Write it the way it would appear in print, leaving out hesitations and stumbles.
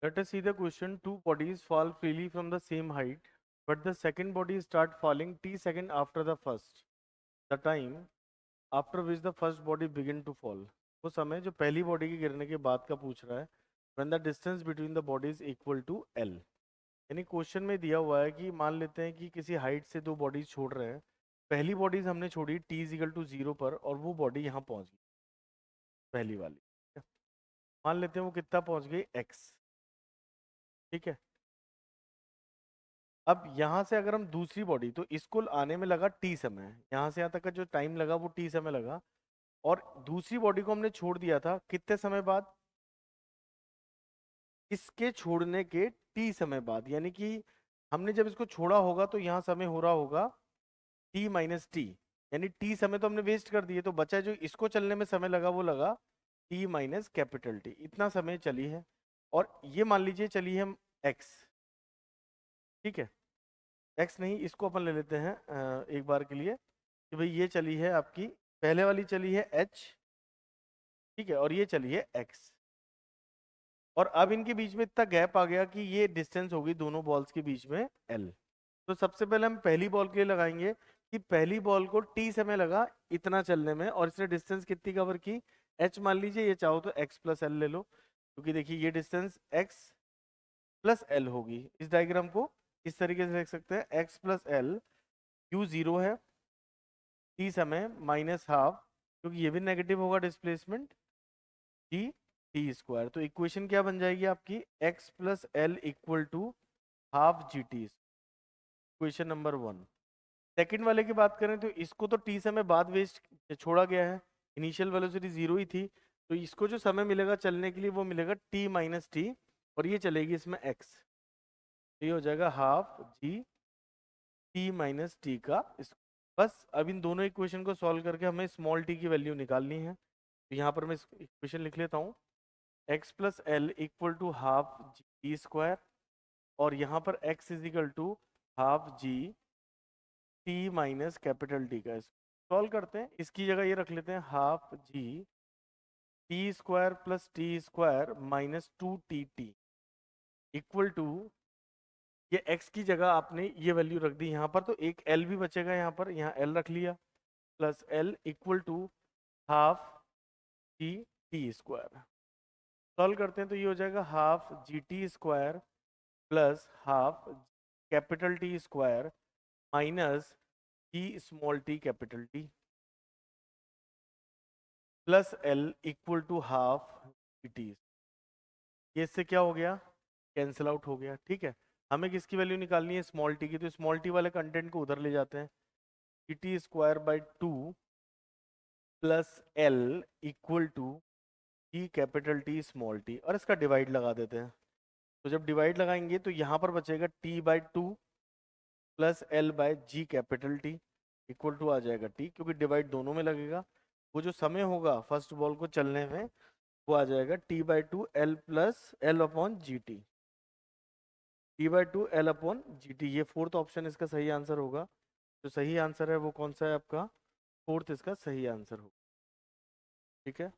Let us see the question. Two bodies fall freely from the same height, but the second body start falling t second after the first. The time after which the first body begin to fall. वो समय जो पहली body के गिरने के बाद का पूछ रहा है. When the distance between the bodies equal to L. यानी क्वेश्चन में दिया हुआ है कि मान लेते हैं कि किसी हाइट से दो बॉडीज छोड़ रहे हैं. पहली बॉडीज हमने छोड़ी t इजिकल टू 0 पर और वो बॉडी यहाँ पहुंच गई पहली वाली. मान लेते हैं वो कितना पहुंच गई x. ठीक है. अब यहाँ से अगर हम दूसरी बॉडी तो इसको आने में लगा टी समय. यहाँ से यहाँ तक का जो टाइम लगा वो टी समय लगा. और दूसरी बॉडी को हमने छोड़ दिया था कितने समय बाद. इसके छोड़ने के टी समय बाद. यानी कि हमने जब इसको छोड़ा होगा तो यहाँ समय हो रहा होगा टी माइनस टी. यानी टी समय तो हमने वेस्ट कर दिए. तो बचा जो इसको चलने में समय लगा वो लगा टी माइनस कैपिटल टी. इतना समय चली है. और ये मान लीजिए चली है एक्स. ठीक है. एक्स नहीं इसको अपन ले लेते हैं एक बार के लिए कि भाई ये चली है आपकी पहले वाली चली है एच. ठीक है. और ये चली है एक्स. और अब इनके बीच में इतना गैप आ गया कि ये डिस्टेंस होगी दोनों बॉल्स के बीच में एल. तो सबसे पहले हम पहली बॉल के लिए लगाएंगे कि पहली बॉल को टी समय लगा इतना चलने में और इसने डिस्टेंस कितनी कवर की एच मान लीजिए. ये चाहो तो एक्स प्लस एल ले लो क्योंकि देखिए ये डिस्टेंस एक्स प्लस एल होगी. इस डायग्राम को इस तरीके से लिख सकते हैं एक्स प्लस एल. क्यू 0 है टी समय माइनस हाफ क्योंकि ये भी नेगेटिव होगा डिस्प्लेसमेंट जी टी स्क्वायर. तो इक्वेशन क्या बन जाएगी आपकी x plus l equal to half g t. Equation number 1. Second वाले की बात करें तो इसको तो टी समय बाद वेस्ट छोड़ा गया है. इनिशियल वेलोसिटी 0 ही थी. तो इसको जो समय मिलेगा चलने के लिए वो मिलेगा t माइनस टी. और ये चलेगी इसमें x. तो ये हो जाएगा half g t minus T का. बस अब इन दोनों इक्वेशन को सॉल्व करके हमें स्मॉल टी की वैल्यू निकालनी है. तो यहाँ पर मैं इक्वेशन लिख लेता हूँ x plus l equal to half g square. और यहाँ पर x equal to half g t minus capital T का. सॉल्व करते हैं. इसकी जगह ये रख लेते हैं half g t square plus t square minus 2tt equal to ये x की जगह आपने ये वैल्यू रख दी यहाँ पर. तो एक l भी बचेगा यहाँ पर. यहाँ l रख लिया plus l equal to half g t square. Solve करते हैं तो ये हो जाएगा half g t square plus half capital T square minus g small t capital T plus l equal to half g t. ये इससे क्या हो गया कैंसिल आउट हो गया. ठीक है. हमें किसकी वैल्यू निकालनी है स्मॉल टी की. तो स्मॉल टी वाले कंटेंट को उधर ले जाते हैं. G t square by 2 plus l equal to g capital T small t. और इसका डिवाइड लगा देते हैं. तो जब डिवाइड लगाएंगे तो यहाँ पर बचेगा t by 2 plus l by g capital T equal to आ जाएगा t क्योंकि डिवाइड दोनों में लगेगा. वो जो समय होगा फर्स्ट बॉल को चलने में वो आ जाएगा t by 2 L plus L upon G T. T by 2 L upon ji t. ये फोर्थ ऑप्शन इसका सही आंसर होगा. जो सही आंसर है वो कौन सा है आपका फोर्थ इसका सही आंसर होगा. ठीक है.